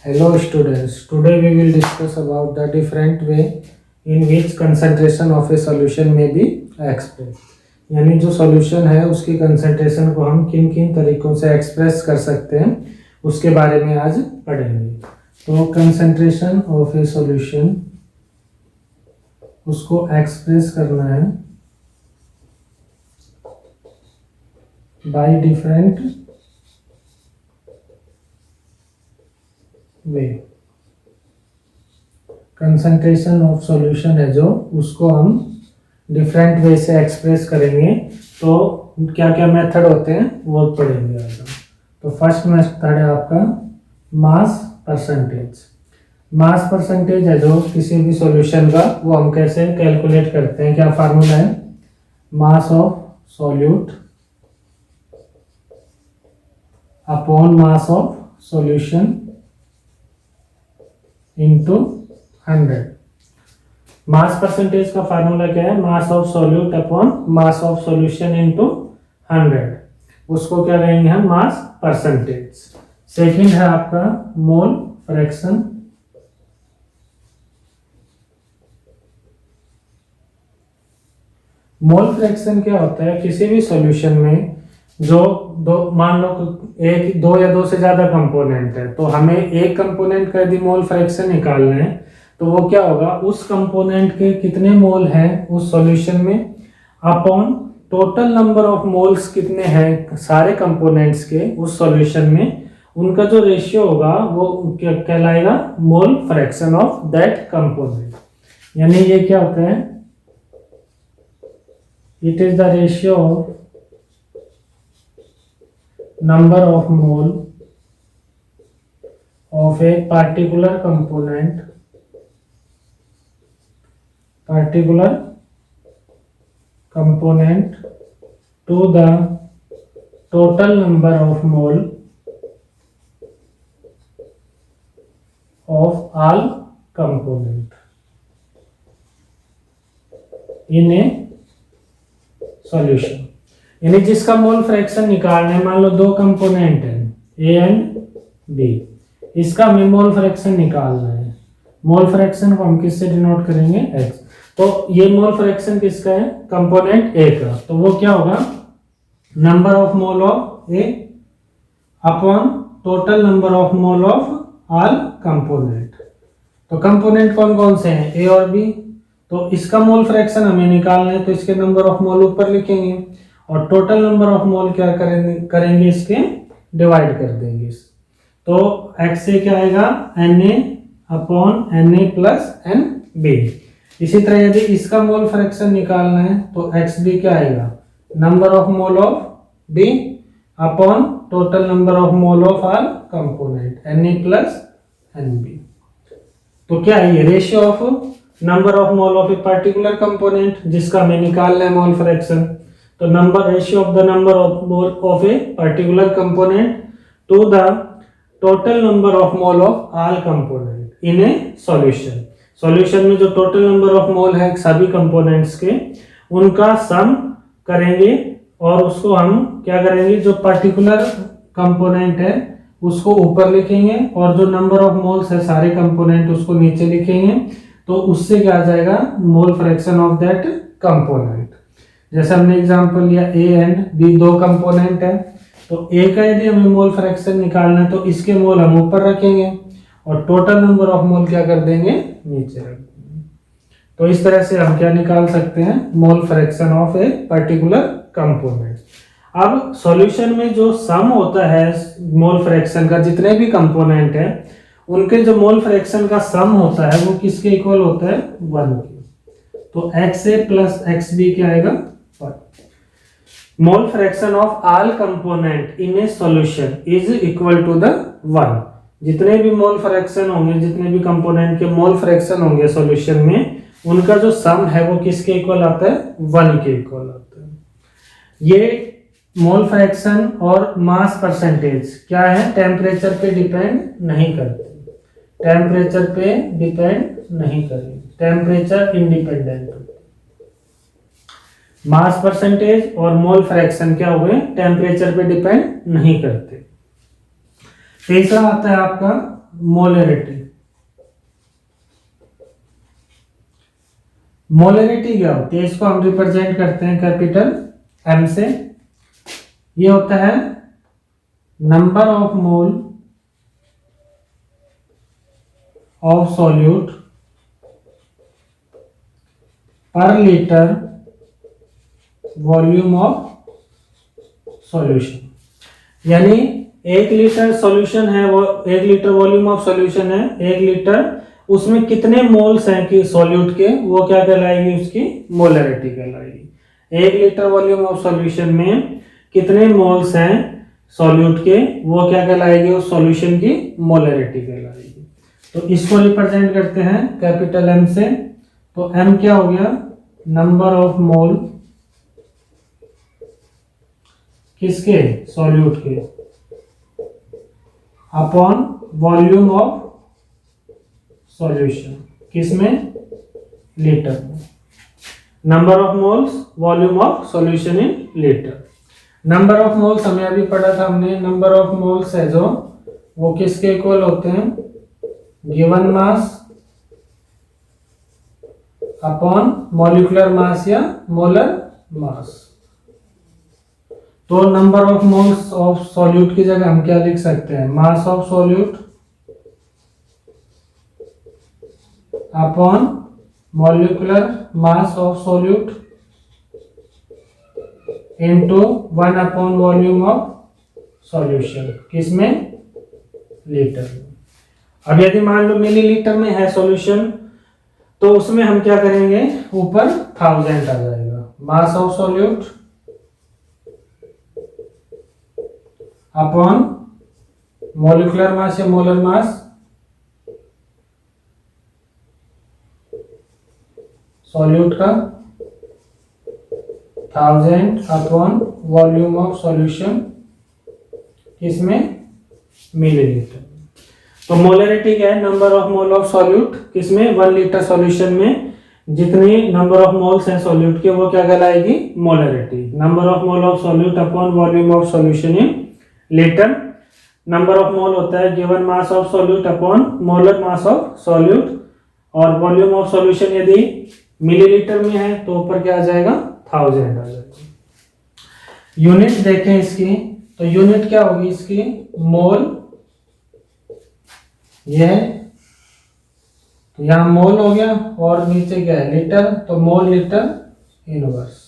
Hello students, today we will discuss about the different way in which concentration of a solution may be expressed. यानी जो solution है उसकी concentration को हम किन किन तरीकों से एक्सप्रेस कर सकते हैं उसके बारे में आज पढ़ेंगे। तो कंसंट्रेशन ऑफ ए सॉल्यूशन उसको एक्सप्रेस करना है by different way. Concentration of solution है जो उसको हम डिफरेंट वे से एक्सप्रेस करेंगे। तो क्या क्या मेथड होते हैं वो पढ़ेंगे आज हम। तो फर्स्ट मेथड है आपका मास परसेंटेज। मास परसेंटेज है जो किसी भी सॉल्यूशन का, वो हम कैसे कैलकुलेट करते हैं, क्या फार्मूला है, मास of solute upon mass of solution into 100। Mass percentage का फार्मूला क्या है, मास of solute upon mass of solution into 100। उसको क्या कहेंगे हम, मास परसेंटेज। सेकंड है आपका मोल फ्रैक्शन। मोल फ्रैक्शन क्या होता है, किसी भी सॉल्यूशन में जो मान लो एक, दो या दो से ज्यादा कंपोनेंट है, तो हमें एक कंपोनेंट का यदि मोल फ्रैक्शन निकालना है तो वो क्या होगा, उस कंपोनेंट के कितने मोल हैं उस सॉल्यूशन में upon total number of moles कितने हैं सारे कंपोनेंट्स के उस सॉल्यूशन में, उनका जो रेशियो होगा वो क्या कहलाएगा, मोल फ्रैक्शन ऑफ दैट कंपोनेंट। यानी ये क्या होता है, it is the ratio of number of mole of a particular component to the total number of mole of all component in a solution। यानी जिसका मोल फ्रैक्शन निकालना है, मान लो दो कंपोनेंट है ए एंड बी, इसका हमें मोल फ्रैक्शन निकालना है। मोल फ्रैक्शन को हम किससे डिनोट करेंगे, एक्स। तो ये मोल फ्रैक्शन किसका है, कंपोनेंट ए का, तो वो क्या होगा, number of mole of A upon total number of mole of all component. तो कंपोनेंट कौन कौन से हैं, ए और बी, तो इसका मोल फ्रैक्शन हमें निकालना है, तो इसके नंबर ऑफ मोल ऊपर लिखेंगे और टोटल नंबर ऑफ मोल क्या करेंगे इसके डिवाइड कर देंगे। तो x से क्या आएगा, Na upon Na plus Nb। इसी तरह यदि इसका मोल फ्रैक्शन निकालना है तो xb क्या आएगा, number of mole of b upon total number of mole of all component Na plus Nb। तो क्या है ये, ratio of number of mole of a particular component जिसका हमें निकालना है मोल फ्रैक्शन। तो number, ratio of the number of mole of a particular component to the total number of mole of all component in a solution. Solution में जो total number of मोल है सभी components के, उनका सम करेंगे और उसको हम क्या करेंगे, जो पर्टिकुलर कंपोनेंट है उसको ऊपर लिखेंगे और जो नंबर ऑफ मोल्स है सारे कंपोनेंट उसको नीचे लिखेंगे। तो उससे क्या आ जाएगा, मोल फ्रैक्शन ऑफ दैट कंपोनेंट। जैसे हमने एग्जांपल लिया ए एंड बी, दो कंपोनेंट है, तो ए का यदि हमें मोल फ्रैक्शन निकालना है तो इसके मोल हम ऊपर रखेंगे और टोटल नंबर ऑफ मोल क्या कर देंगे, नीचे रख देंगे। तो इस तरह से हम क्या निकाल सकते हैं, मोल fraction of a particular component. अब सॉल्यूशन में जो सम होता है मोल फ्रैक्शन का, जितने भी कंपोनेंट है उनके जो मोल फ्रैक्शन का सम होता है वो किसके इक्वल होता है, 1 के। तो XA प्लस XB क्या आएगा, mole fraction of all component in a solution is equal to the 1। जितने भी मोल फ्रैक्शन होंगे, जितने भी कंपोनेंट के मोल फ्रैक्शन होंगे सॉल्यूशन में, उनका जो सम है वो किसके इक्वल आता है, 1 के इक्वल आता है। ये मोल फ्रैक्शन और मास परसेंटेज क्या है, टेम्परेचर पे डिपेंड नहीं करते, टेम्परेचर पे डिपेंड नहीं करेंगे, टेम्परेचर इंडिपेंडेंट। मास परसेंटेज और मोल फ्रैक्शन क्या हुए, टेम्परेचर पे डिपेंड नहीं करते। तीसरा आता है आपका मोलरिटी। मोलरिटी क्या होती है, इसको हम रिप्रेजेंट करते हैं कैपिटल M से। ये होता है number of mole of solute पर लीटर वॉल्यूम ऑफ सॉल्यूशन। यानी 1 लीटर सॉल्यूशन है, वो 1 लीटर वॉल्यूम ऑफ सॉल्यूशन है, 1 लीटर, उसमें कितने मोल्स हैं कि सॉल्यूट के, वो क्या कहलाएगी, उसकी मोलरिटी कहलाएगी। 1 लीटर वॉल्यूम ऑफ सॉल्यूशन में कितने मोल्स हैं सॉल्यूट के, वो क्या कहलाएगी, उस सॉल्यूशन की मोलरिटी कहलाएगी। तो इसको रिप्रेजेंट करते हैं कैपिटल M से। तो M क्या हो गया, नंबर ऑफ मोल किसके, सॉल्यूट के, अपॉन वॉल्यूम ऑफ सॉल्यूशन, किसमें, लीटर में। Number of moles volume of solution in litre. Number of moles हमें अभी पढ़ा था हमने, नंबर ऑफ मोल्स है जो वो किसके इक्वल होते हैं, given mass upon molecular mass या मोलर मास। तो number of moles of solute की जगह हम क्या लिख सकते हैं, मास of solute upon molecular mass of solute into 1 upon volume of solution, किसमें, लीटर में। अब यदि मान लो मिलीलीटर में है सॉल्यूशन, तो उसमें हम क्या करेंगे, ऊपर 1000 आ जाएगा, mass of solute upon molecular mass या मोलर मास सॉल्यूट का 1000 अपॉन वॉल्यूम ऑफ सॉल्यूशन, किसमें, मिलीलीटर। तो मोलरिटी क्या है, number of mole of solute, किसमें, 1 लीटर सॉल्यूशन में जितनी नंबर ऑफ मोल्स हैं सॉल्यूट के, वो क्या कहलाएगी, molarity. Number of mole of solute upon volume of solution in litre. Number of mole होता है given mass of solute upon molar mass of solute, और वॉल्यूम ऑफ सॉल्यूशन यदि millilitre में है तो ऊपर क्या आ जाएगा, 1000 आ जाएगा। यूनिट देखें इसकी, तो यूनिट क्या होगी इसकी, मोल, यह तो यहां मोल हो गया, और नीचे क्या है, लीटर, तो मोल लीटर इनवर्स।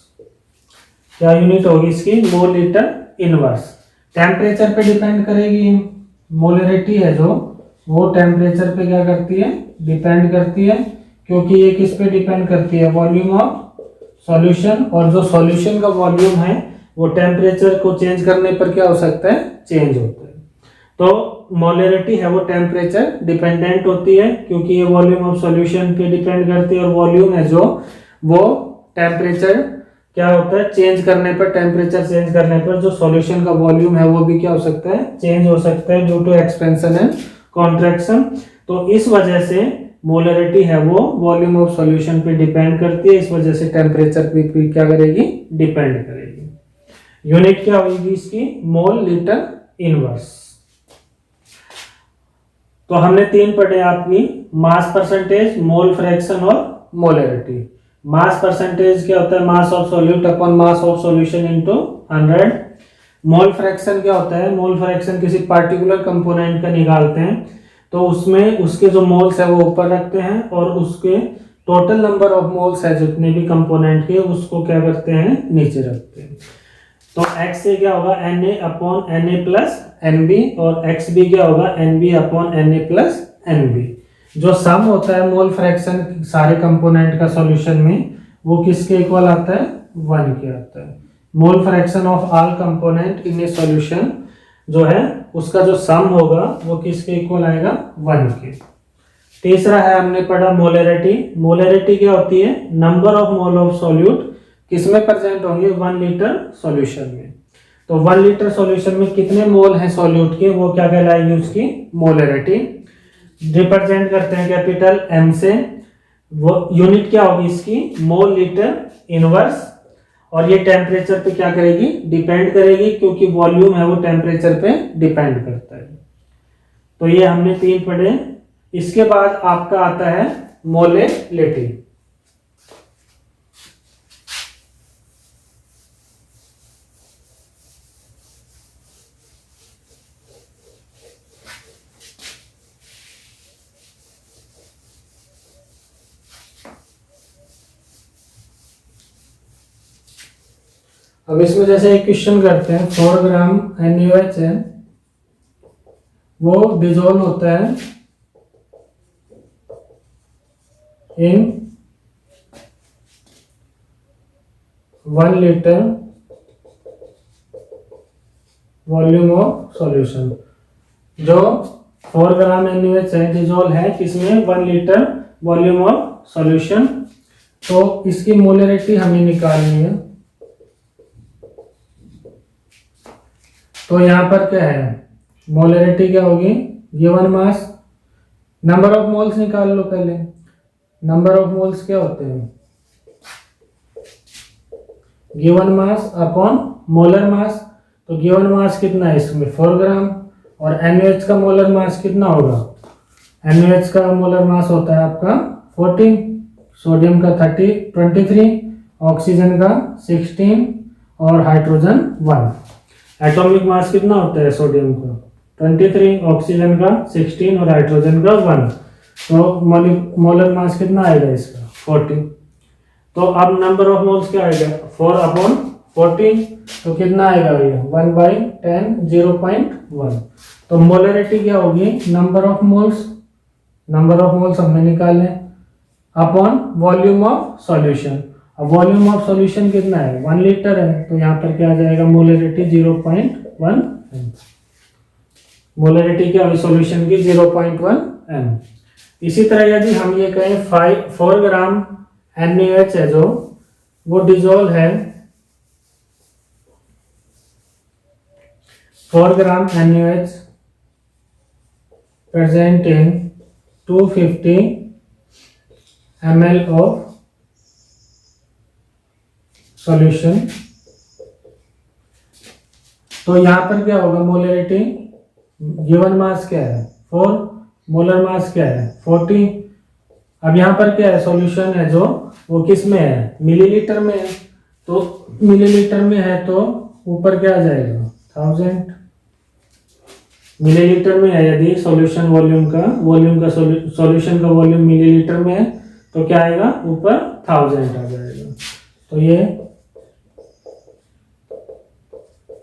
क्या यूनिट होगी इसकी, मोल लीटर इनवर्स। टेम्परेचर पे डिपेंड करेगी, मोलरिटी है जो वो टेम्परेचर पे क्या करती है, डिपेंड करती है, क्योंकि ये किस पे डिपेंड करती है, वॉल्यूम ऑफ सॉल्यूशन, और जो सॉल्यूशन का वॉल्यूम है वो टेम्परेचर को चेंज करने पर क्या हो सकता है, चेंज होता है। तो मोलरिटी है वो टेम्परेचर डिपेंडेंट होती है, क्योंकि ये वॉल्यूम ऑफ सॉल्यूशन पे डिपेंड करती है, और वॉल्यूम है जो वो टेम्परेचर क्या होता है, चेंज करने पर, टेम्परेचर चेंज करने पर जो सॉल्यूशन का वॉल्यूम है वो भी क्या हो सकता है, चेंज हो सकता है, due to expansion and contraction. तो इस वजह से मोलरिटी है वो वॉल्यूम ऑफ सॉल्यूशन पे डिपेंड करती है, इस वजह से टेम्परेचर पे क्या करेगी, डिपेंड करेगी। यूनिट क्या होगी इसकी, मोल लीटर इनवर्स। तो हमने 3 पढ़े आपकी, मास परसेंटेज, मोल फ्रैक्शन और मोलरिटी। मास परसेंटेज क्या होता है, मास of solute upon mass of solution into 100। Mole fraction क्या होता है, मोल फ्रैक्शन किसी पार्टिकुलर कंपोनेंट का निकालते हैं, तो उसमें उसके जो मोल्स है वो ऊपर रखते हैं, और उसके टोटल नंबर ऑफ मोल्स है जितने भी कंपोनेंट के, उसको क्या करते हैं, नीचे रखते हैं। तो x से क्या होगा, Na upon Na plus Nb, और xb क्या होगा, Nb upon Na plus Nb। जो सम होता है मोल फ्रैक्शन सारे कंपोनेंट का सॉल्यूशन में, वो किसके इक्वल आता है, 1 के आता है। Mole fraction of all component in a solution जो है उसका जो सम होगा वो किसके इक्वल आएगा, 1 के। तीसरा है हमने पढ़ा मोलरिटी। मोलरिटी क्या होती है, number of mole of solute किसमें प्रेजेंट होंगे, 1 लीटर सॉल्यूशन में। तो 1 लीटर सॉल्यूशन में कितने मोल हैं सॉल्यूट के, वो क्या कहलाएगी, उसकी मोलरिटी। रिप्रेजेंट करते हैं कैपिटल M से। वो यूनिट क्या होगी इसकी, मोल लीटर इनवर्स, और ये टेम्परेचर पे क्या करेगी, डिपेंड करेगी, क्योंकि वॉल्यूम है वो टेम्परेचर पे डिपेंड करता है। तो ये हमने 3 पढ़े। इसके बाद आपका आता है मोलेलिटी। अब इसमें जैसे एक क्वेश्चन करते हैं, 4 ग्राम NaOH है, वो डिजोल्व होता है इन 1 लीटर वॉल्यूम ऑफ सॉल्यूशन। जो 4 ग्राम NaOH है डिजोल्व है किसमें, 1 लीटर वॉल्यूम ऑफ सॉल्यूशन। तो इसकी मोलरिटी हमें निकालनी है। तो यहां पर क्या है, मोलरिटी क्या होगी, given mass, number of moles निकाल लो पहले। नंबर ऑफ मोल्स क्या होते हैं, गिवन मास अपॉन मोलर मास। तो गिवन मास कितना है इसमें, 4 ग्राम, और NaOH का मोलर मास कितना होगा, NaOH का मोलर मास होता है आपका 40, सोडियम का 23, ऑक्सीजन का 16 और हाइड्रोजन 1। एटॉमिक मास कितना होता है सोडियम का 23, ऑक्सीजन का 16 और हाइड्रोजन का 1। तो मोलर मास कितना आएगा इसका 40। तो अब नंबर ऑफ मोल्स क्या आएगा, 4 अपॉन 40, तो कितना आएगा भैया 1/10, 0.1। तो मोलरिटी क्या होगी, नंबर ऑफ मोल्स हमने निकाले अपॉन वॉल्यूम ऑफ सॉल्यूशन। अब वॉल्यूम ऑफ सॉल्यूशन कितना है, 1 लीटर है, तो यहाँ पर क्या आ जाएगा, मोलरिटी 0.1 m। मोलरिटी क्या हुई सॉल्यूशन की, 0.1 m। इसी तरह यदि हम ये कहें 4 ग्राम NaOH है जो वो डिजोल्व है, 4 ग्राम NaOH present in 250 ml of solution. तो यहां पर क्या होगा, मोलरिटी, गिवन मास क्या है 4, मोलर मास क्या है 40। अब यहां पर क्या है, सॉल्यूशन है जो वो किस में है, मिलीलीटर में है। तो मिलीलीटर में है तो ऊपर क्या आ जाएगा 1000। मिलीलीटर में है यदि सॉल्यूशन वॉल्यूम का सॉल्यूशन का वॉल्यूम मिलीलीटर में है तो क्या आएगा, ऊपर 1000 आ जाएगा। तो ये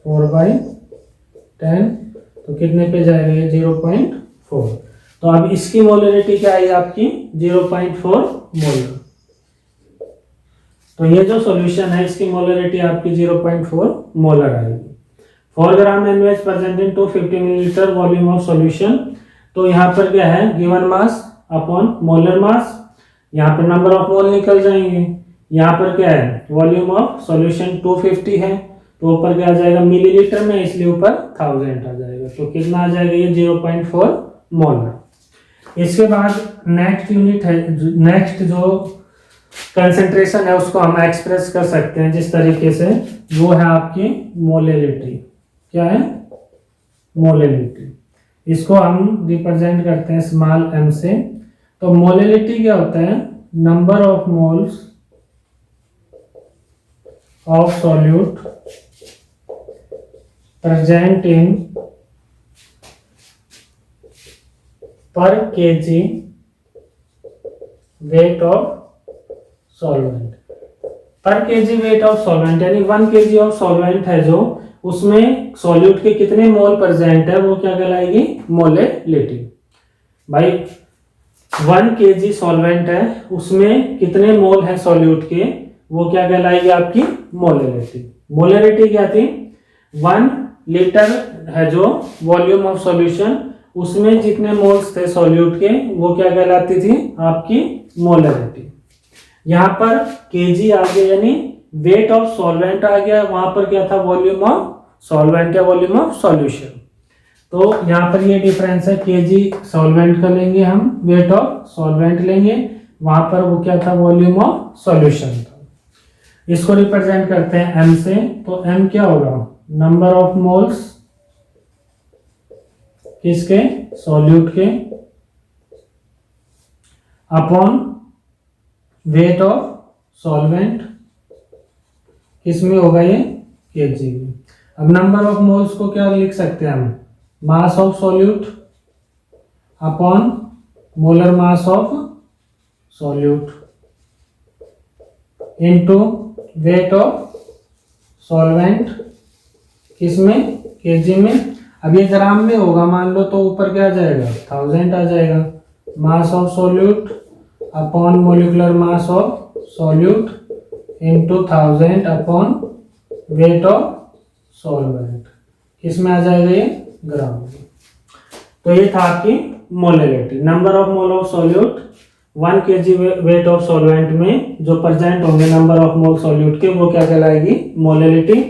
4/10, तो कितने पे जाएगा ये 0.4। तो अब इसकी मोलरिटी क्या आई आपकी 0.4 मोलर। तो ये जो सॉल्यूशन है इसकी मोलरिटी आपकी 0.4 मोलर आएगी। 4 ग्राम NaOH present in 250 millilitre volume of solution. तो यहाँ पर क्या है, गिवन मास अपॉन मोलर मास, यहाँ पर नंबर ऑफ मोल निकल जाएंगे। यहाँ पर क्या है, वॉल्यूम ऑफ सॉल्यूशन 250 है, तो ऊपर क्या आ जाएगा, मिलीलीटर में, इसलिए ऊपर 1000 आ जाएगा। तो कितना आ जाएगा ये 0.4 मोलर। इसके बाद नेक्स्ट यूनिट है, नेक्स्ट जो कंसेंट्रेशन है उसको हम एक्सप्रेस कर सकते हैं जिस तरीके से, वो है आपकी मोलेलिटी। क्या है, मोलेलिटी। इसको हम रिप्रेजेंट करते हैं स्मॉल m से। तो मोलेलिटी क्या होता है, number of moles of solute present in पर kg वेट ऑफ सॉल्वेंट। पर kg वेट ऑफ सॉल्वेंट यानी 1 kg ऑफ सॉल्वेंट है जो, उसमें सॉल्यूट के कितने मोल प्रेजेंट है वो क्या कहलाएगी, मोलेलिटी। भाई 1 kg सॉल्वेंट है, उसमें कितने मोल है सॉल्यूट के, वो क्या कहलाएगी आपकी मोलेलिटी। मोलेलिटी क्या थी, 1 लीटर है जो वॉल्यूम ऑफ सॉल्यूशन, उसमें जितने मोल्स थे सॉल्यूट के वो क्या कहलाती थी आपकी मोलेलिटी। यहाँ पर kg आ गया यानी वेट ऑफ सॉल्वेंट आ गया, वहां पर क्या था, वॉल्यूम ऑफ सॉल्वेंट या वॉल्यूम ऑफ सॉल्यूशन। तो यहाँ पर ये डिफरेंस है, kg सॉल्वेंट का लेंगे हम, वेट ऑफ सॉल्वेंट लेंगे, वहां पर वो क्या था, वॉल्यूम ऑफ सॉल्यूशन था। इसको रिप्रेजेंट करते हैं m से। तो m क्या होगा, नंबर ऑफ मोल्स किसके, सॉल्यूट के, अपॉन वेट ऑफ सॉल्वेंट, किसमें होगा ये, केजी में। अब नंबर ऑफ मोल्स को क्या लिख सकते हैं हम, मास of solute upon molar mass of solute into weight of solvent, किसमें, केजी में। अब ये ग्राम में होगा मान लो तो ऊपर क्या आ जाएगा, 1000 आ जाएगा। Mass of solute upon molecular mass of solute into 1000 upon weight of solvent, किसमें आ जाएगा ये, ग्राम में। तो ये था आपकी molality, number of mole of solute 1 kg weight of solvent में जो प्रेजेंट होंगे नंबर ऑफ मोल सॉल्यूट के, वो क्या कहलाएगी, मोलैलिटी।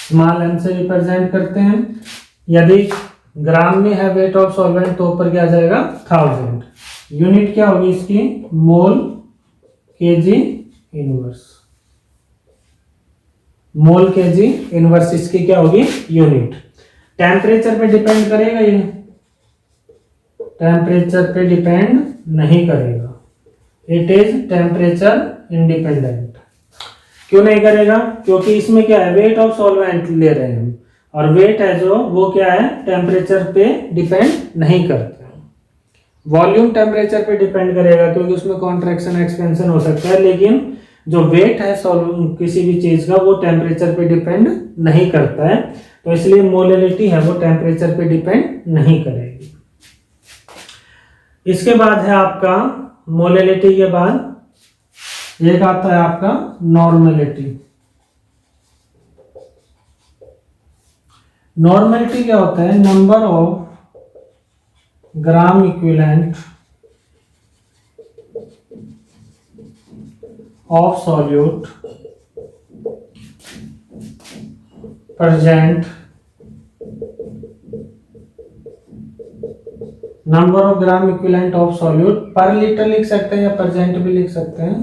स्मॉल m से रिप्रेजेंट करते हैं। यदि ग्राम में है वेट ऑफ सॉल्वेंट तो ऊपर क्या आ जाएगा, 1000। यूनिट क्या होगी इसकी, मोल kg इनवर्स, मोल kg इनवर्स इसकी क्या होगी, यूनिट। टेम्परेचर पे डिपेंड करेगा ये, टेम्परेचर पे डिपेंड नहीं करेगा, इट इज टेम्परेचर इंडिपेंडेंट। क्यों नहीं करेगा, क्योंकि इसमें क्या है, वेट ऑफ सॉल्वेंट ले रहे हैं हम, और वेट है जो वो क्या है, टेम्परेचर पे डिपेंड नहीं करता। वॉल्यूम टेम्परेचर पे डिपेंड करेगा क्योंकि उसमें कॉन्ट्रैक्शन एक्सपेंशन हो सकता है, लेकिन जो वेट है किसी भी चीज का वो टेम्परेचर पे डिपेंड नहीं करता है। तो इसलिए मोलैलिटी है वो टेम्परेचर पे डिपेंड नहीं करेगी। इसके बाद है आपका मोलैलिटी के बाद एक आता है आपका नॉर्मेलिटी। नॉर्मेलिटी क्या होता है, number of gram equivalent of solute present, number of gram equivalent of solute पर लीटर लिख सकते हैं या प्रेजेंट भी लिख सकते हैं।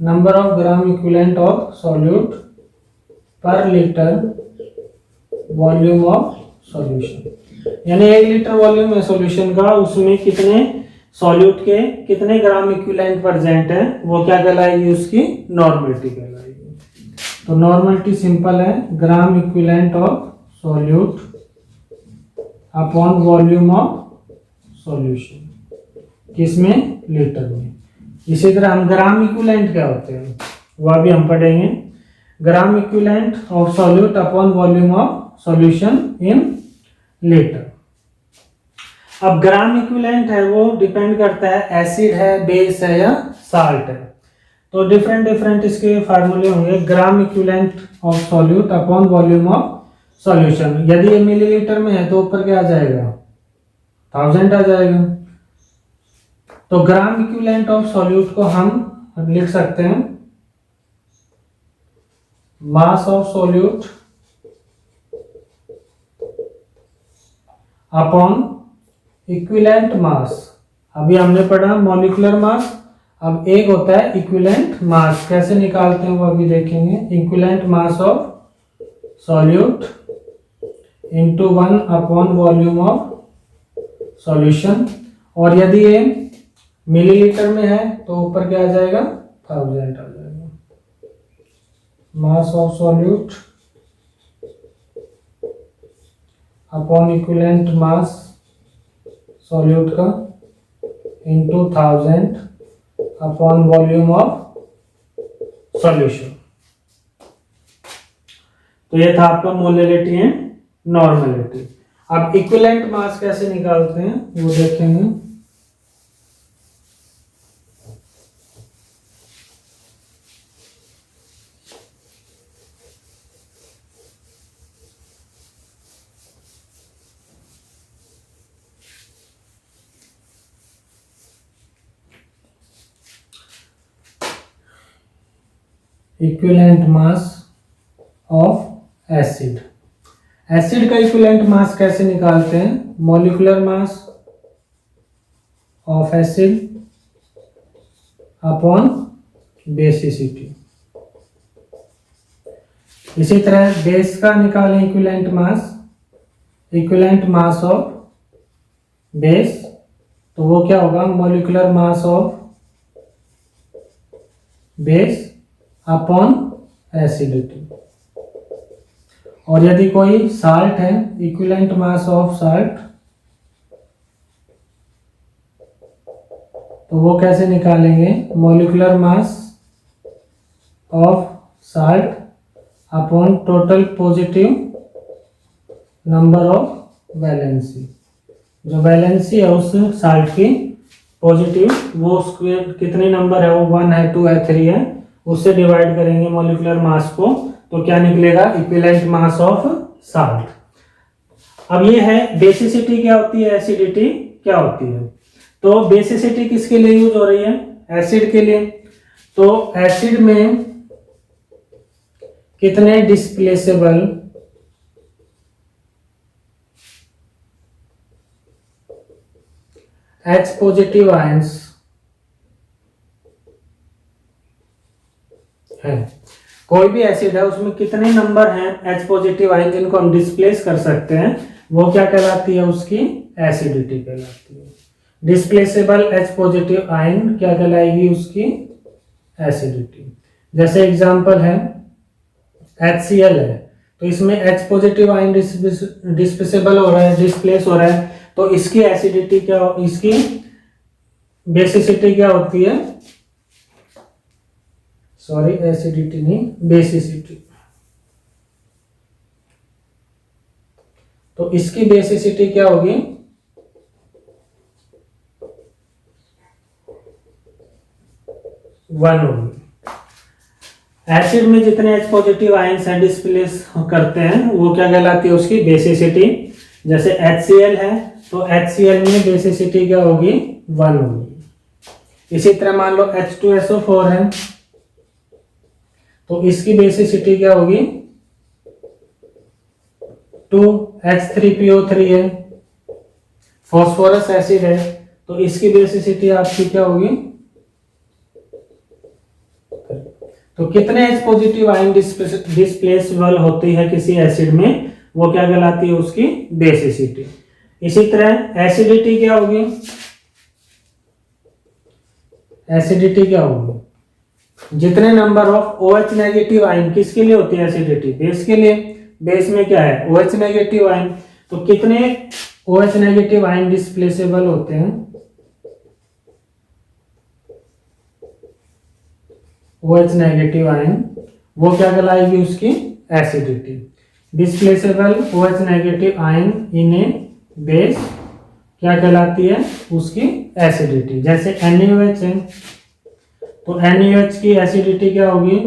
Number of gram equivalent of solute पर लीटर वॉल्यूम ऑफ सॉल्यूशन, यानी 1 लीटर वॉल्यूम है सॉल्यूशन का, उसमें कितने सॉल्यूट के कितने ग्राम इक्विवेलेंट प्रेजेंट है, वो क्या कहलाएगी, उसकी नॉर्मेलिटी कहलाएगी। तो नॉर्मेलिटी सिंपल है, gram equivalent of solute upon volume of solution, किसमें, लीटर में। इसी तरह हम ग्राम इक्विवेलेंट क्या होते हैं वह भी हम पढ़ेंगे। Gram equivalent of solute upon volume of solution in litre. अब ग्राम इक्विवेलेंट है वो डिपेंड करता है एसिड है, बेस है या साल्ट है। तो डिफरेंट इसके फार्मूले होंगे। Gram equivalent of solute upon volume of solution, यदि ये मिलीलीटर में है तो ऊपर क्या आ जाएगा, 1000 आ जाएगा। तो ग्राम इक्विवेलेंट ऑफ सॉल्यूट को हम लिख सकते हैं मास ऑफ सॉल्यूट अपॉन इक्विवेलेंट मास। अभी हमने पढ़ा मॉलिक्यूलर मास, अब एक होता है इक्विवेलेंट मास, कैसे निकालते हैं वो अभी देखेंगे। Equivalent mass of solute into 1 upon volume of solution, और यदि ये मिलीलीटर में है तो ऊपर क्या आ जाएगा, 1000 आ जाएगा। Mass of solute upon equivalent mass solute का into 1000 upon volume of solution. तो ये था आपका मोलैलिटी एंड नॉर्मेलिटी। अब इक्विवेलेंट मास कैसे निकालते हैं वो देखेंगे। Equivalent mass of acid, acid का इक्विवेलेंट मास कैसे निकालते हैं, molecular mass of acid upon basicity. इसी तरह बेस का निकालें इक्विवेलेंट मास ऑफ बेस, तो वो क्या होगा, molecular mass of base upon acidity. और यदि कोई साल्ट है, इक्विवेलेंट मास ऑफ साल्ट, तो वो कैसे निकालेंगे, molecular mass of salt upon total positive number of valency. जो वैलेंसी है उस साल्ट की पॉजिटिव, वो उसके कितने नंबर है, वो 1 है, 2 है, 3 है, उससे डिवाइड करेंगे मॉलिक्यूलर मास को, तो क्या निकलेगा, इक्विवेलेंट मास ऑफ साल्ट। अब ये है बेसिसिटी क्या होती है, एसिडिटी क्या होती है। तो बेसिसिटी किसके लिए यूज हो रही है, एसिड के लिए। तो एसिड में कितने डिस्प्लेसेबल H पॉजिटिव आयंस है, कोई भी एसिड है उसमें कितने नंबर हैं H पॉजिटिव आयन जिनको हम डिस्प्लेस कर सकते हैं, वो क्या कहलाती है, उसकी एसिडिटी कहलाती है। डिस्प्लेसेबल H पॉजिटिव आयन क्या कहलाएगी, उसकी एसिडिटी। जैसे एग्जांपल है HCl है, तो इसमें H पॉजिटिव आयन डिस्प्लेसेबल हो रहा है, डिस्प्लेस हो रहा है, तो इसकी एसिडिटी क्या, इसकी बेसिसिटी क्या होती है, सॉरी एसिडिटी नहीं, बेसिसिटी। तो इसकी बेसिसिटी क्या होगी, 1 होगी। एसिड में जितने H पॉजिटिव आयंस हैं डिस्प्लेस करते हैं, वो क्या कहलाती है, उसकी बेसिसिटी। जैसे HCl है, तो HCl में बेसिसिटी क्या होगी, 1 होगी। इसी तरह मान लो H2SO4 है, तो इसकी बेसिसिटी क्या होगी, 2। H3PO3 है, फास्फोरस एसिड है, तो इसकी बेसिसिटी आपकी क्या होगी। तो कितने H पॉजिटिव आयन डिस्प्लेसेबल होती है किसी एसिड में, वो क्या कहलाती है, उसकी बेसिसिटी। इसी तरह एसिडिटी क्या होगी, एसिडिटी क्या होगी, जितने number of OH negative ion किसके लिए होती है एसिडिटी, बेस के लिए। बेस में क्या है, OH नेगेटिव आयन, तो कितने OH नेगेटिव आयन डिस्प्लेसेबल होते हैं, OH नेगेटिव आयन, वो क्या कहलाएगी, उसकी acidity. Displaceable OH negative ion in a base क्या कहलाती है, उसकी एसिडिटी। जैसे NaOH है, तो NaOH की एसिडिटी क्या होगी,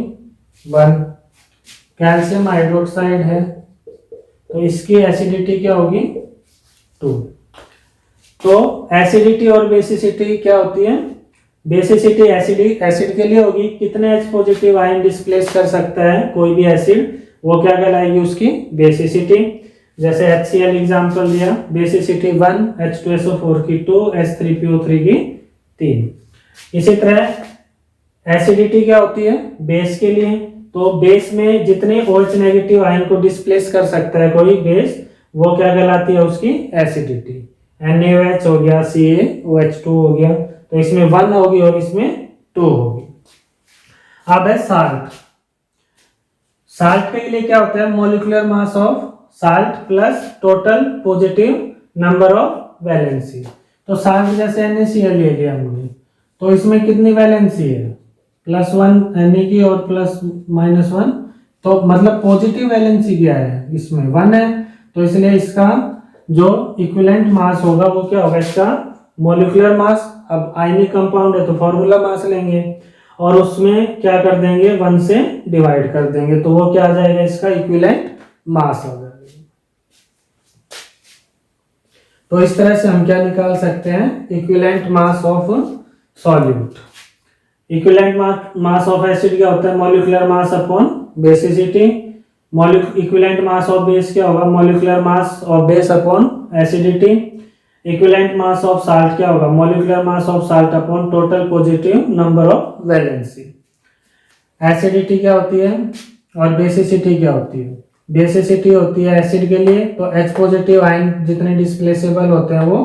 1। कैल्शियम हाइड्रोक्साइड है, तो इसकी एसिडिटी क्या होगी, 2। तो एसिडिटी और बेसिसिटी क्या होती है, बेसिसिटी एसिड के लिए होगी, कितने H पॉजिटिव आयन डिस्प्लेस कर सकता है कोई भी एसिड, वो क्या कहलाएगी, उसकी बेसिसिटी। जैसे HCl एग्जांपल दिया, बेसिसिटी 1, H2SO4 की 2, H3PO3 की 3। इसी तरह एसिडिटी क्या होती है, बेस के लिए, तो बेस में जितने OH नेगेटिव आयन को डिस्प्लेस कर सकता है कोई बेस, वो क्या कहलाती है, उसकी एसिडिटी। NaOH हो गया, CaOH2 हो गया, तो इसमें 1 होगी और इसमें 2 होगी। अब है साल्ट। साल्ट के लिए क्या होता है, molecular mass of salt plus total positive number of valency. तो साल्ट जैसे NaCl ले लिया हमने, तो इसमें कितनी वैलेंसी है, +1 Na की और +-1, तो मतलब पॉजिटिव वैलेंसी क्या है, इसमें 1 है, तो इसलिए इसका जो इक्विवेलेंट मास होगा वो क्या होगा, इसका मॉलिक्यूलर मास। अब आयनिक कंपाउंड है तो फॉर्मूला मास लेंगे और उसमें क्या कर देंगे, 1 से डिवाइड कर देंगे, तो वो क्या आ जाएगा, इसका इक्विवेलेंट मास आ जाएगा। तो इस तरह से हम क्या निकाल सकते हैं, equivalent mass of solute. Equivalent mass of acid क्या होता है, molecular mass upon basicity. Equivalent mass of base क्या होगा, molecular mass of base upon acidity. Equivalent mass of salt क्या होगा, molecular mass of salt upon total positive number of valency. Acidity क्या होती है और बेसिसिटी क्या होती है, बेसिसिटी होती है एसिड के लिए, तो H पॉजिटिव आयन जितने डिस्प्लेसेबल होते हैं वो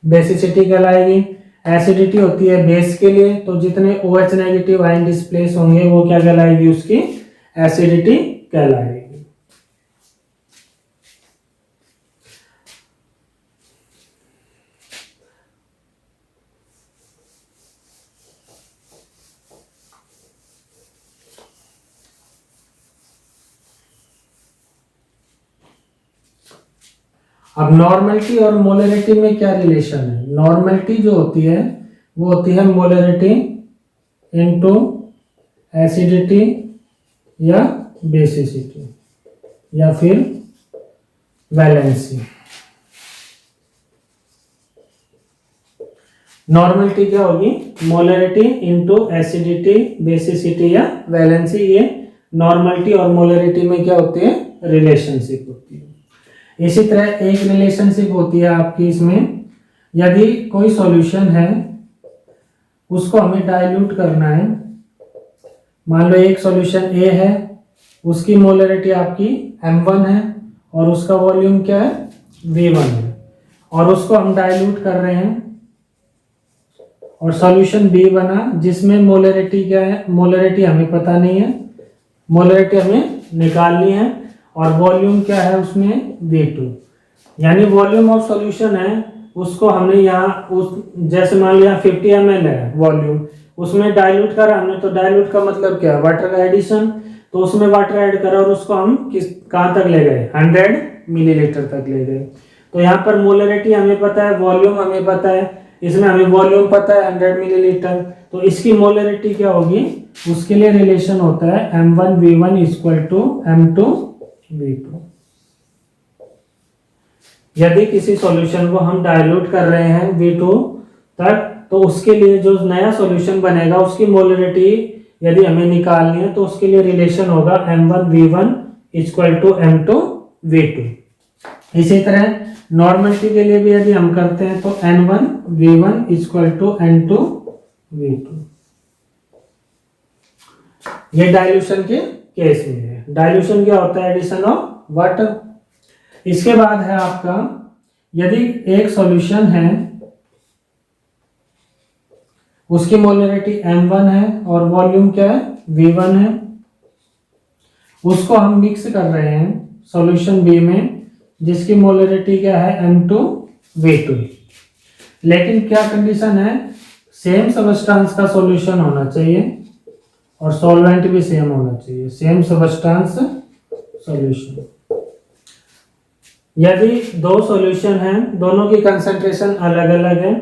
बेसिसिटी कहलाएगी। एसिडिटी होती है बेस के लिए, तो जितने OH नेगेटिव आयन डिस्प्लेस होंगे वो क्या कहलाएगी, उसकी एसिडिटी कहलाएगी। अब नॉर्मलिटी और मोलरिटी में क्या रिलेशन है? नॉर्मलिटी जो होती है वो होती है मोलरिटी इनटू एसिडिटी या बेसिसिटी या फिर वैलेंसी। नॉर्मलिटी क्या होगी? मोलरिटी इनटू एसिडिटी, बेसिसिटी या वैलेंसी। ये नॉर्मलिटी और मोलरिटी में क्या होती है? रिलेशनशिप होती है। इसी तरह एक रिलेशनशिप होती है आपकी इसमें, यदि कोई सॉल्यूशन है उसको हमें डाइल्यूट करना है। मान लो एक सॉल्यूशन ए है, उसकी मोलरिटी आपकी M1 है और उसका वॉल्यूम क्या है? V1 है, और उसको हम डाइल्यूट कर रहे हैं और सॉल्यूशन B बना जिसमें मोलरिटी क्या है? मोलरिटी हमें पता नहीं है, मोलरिटी हमें निकालनी है, और वॉल्यूम क्या है उसमें? V2। यानी वॉल्यूम ऑफ सॉल्यूशन है उसको हमने यहाँ जैसे मान लिया 50 ml है वॉल्यूम, उसमें डाइल्यूट करा हमने, तो डाइल्यूट का मतलब क्या है? वाटर का एडिशन। तो उसमें वाटर ऐड करा और उसको हम कहाँ तक ले गए? 100 मिलीलीटर तक ले गए। तो यहाँ पर मोलरिटी हमें पता है, वॉल्यूम हमें पता है, इसमें हमें वॉल्यूम पता है 100 मिलीलीटर, तो इसकी मोलरिटी क्या होगी? उसके लिए रिलेशन होता है M1V1 इक्वल टू M2V2। यदि किसी सॉल्यूशन को हम डाइल्यूट कर रहे हैं V2 तक, तो उसके लिए जो नया सॉल्यूशन बनेगा उसकी मोलरिटी यदि हमें निकालनी है तो उसके लिए रिलेशन होगा M1V1 इक्वल टू M2V2। इसी तरह नॉर्मलिटी के लिए भी यदि हम करते हैं तो N1V1 इक्वल टू N2V2। ये डाइल्यूशन के केस में है। डाइल्यूशन क्या होता है? Addition of water. इसके बाद है आपका, यदि एक सॉल्यूशन है उसकी मोलरिटी M1 है और वॉल्यूम क्या है? V1 है, उसको हम मिक्स कर रहे हैं सॉल्यूशन B में जिसकी मोलरिटी क्या है? M2V2। लेकिन क्या कंडीशन है? सेम सबस्टांस का सॉल्यूशन होना चाहिए और सॉल्वेंट भी सेम होना चाहिए, सेम सबस्टांस सॉल्यूशन। यदि दो सॉल्यूशन हैं, दोनों की कंसंट्रेशन अलग अलग है,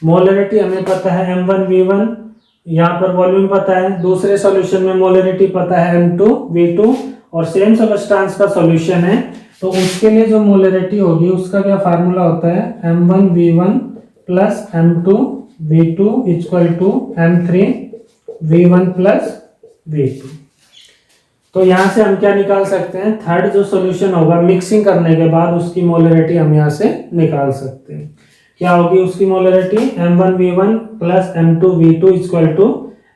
मोलरिटी हमें पता है M1V1, यहाँ पर वॉल्यूम पता है, दूसरे सॉल्यूशन में मोलरिटी पता है M2V2 और सेम सबस्टांस का सॉल्यूशन है, तो उसके लिए जो मोलरिटी होगी उसका क्या फार्मूला होता है? M1V1 plus M2V2 equal to M3V1 plus V2। तो यहाँ से हम क्या निकाल सकते हैं? थर्ड जो सॉल्यूशन होगा मिक्सिंग करने के बाद उसकी मोलरिटी हम यहाँ से निकाल सकते हैं। क्या होगी उसकी molarity? M1V1 plus M2V2 equal to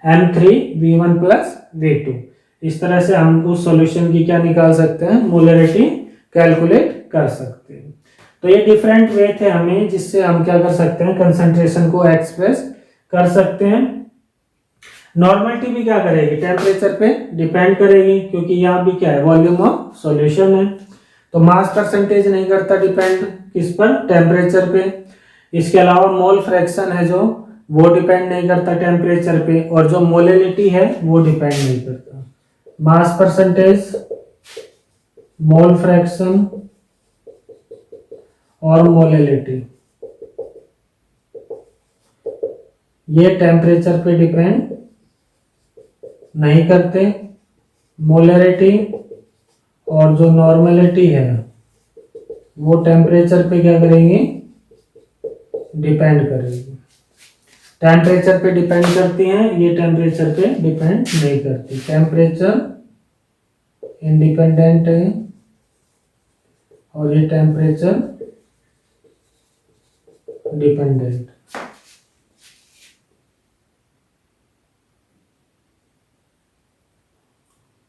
M3V1 plus V2। इस तरह से हम उस सॉल्यूशन की क्या निकाल सकते हैं? मोलरिटी कैलकुलेट कर सकते हैं। तो ये डिफरेंट वे थे हमें जिससे हम क्या कर सकते हैं? कंसंट्रेशन को एक्सप्रेस कर सकते हैं। नॉर्मलिटी भी क्या करेगी? टेम्परेचर पे डिपेंड करेगी, क्योंकि यहाँ भी क्या है? वॉल्यूम ऑफ सॉल्यूशन है। तो मास परसेंटेज नहीं करता डिपेंड किस पर? टेम्परेचर पे। इसके अलावा मोल फ्रैक्शन है जो, वो डिपेंड नहीं करता टेम्परेचर पे, और जो मोलरिटी है वो डिपेंड नहीं करता। मास परसेंटेज, मोल फ्रैक्शन और मोलरिटी ये टेम्परेचर पे डिपेंड नहीं करते। मोलरिटी और जो नॉर्मलिटी है वो टेम्परेचर पे क्या करेंगे? डिपेंड करेगी। टेम्परेचर पे डिपेंड करती हैं, ये टेम्परेचर पे डिपेंड नहीं करती। टेम्परेचर इंडिपेंडेंट है और ये टेम्परेचर डिपेंडेंट।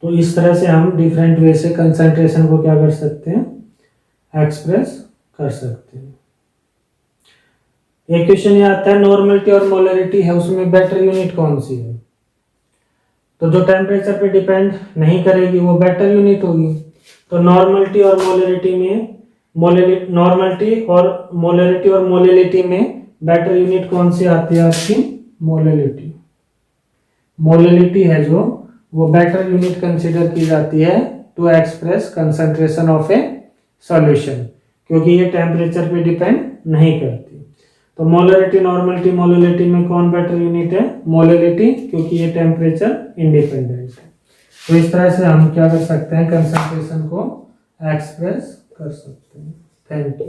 तो इस तरह से हम डिफरेंट वे से कंसंट्रेशन को क्या कर सकते हैं? एक्सप्रेस कर सकते हैं। एक क्वेश्चन ये आता है नॉर्मलिटी और मोलरिटी है, उसमें बेटर यूनिट कौन सी है? तो जो टेम्परेचर पे डिपेंड नहीं करेगी वो बेटर यूनिट होगी। तो नॉर्मलिटी और मोलरिटी में मोलरिटी में बेटर यूनिट कौन सी आती है आपकी? मोलरिटी। मोलरिटी है जो वो बेटर यूनिट कंसीडर की जाती है to express concentration of a solution, क्योंकि ये टेम्परेचर पे डिपेंड नहीं करती। तो मोलरिटी, नॉर्मलिटी, मोलरिटी में कौन बेटर यूनिट है? मोलरिटी, क्योंकि ये टेम्परेचर इंडिपेंडेंट है। तो इस तरह से हम क्या कर सकते हैं? कंसंट्रेशन को एक्सप्रेस कर सकते हैं। Thank you.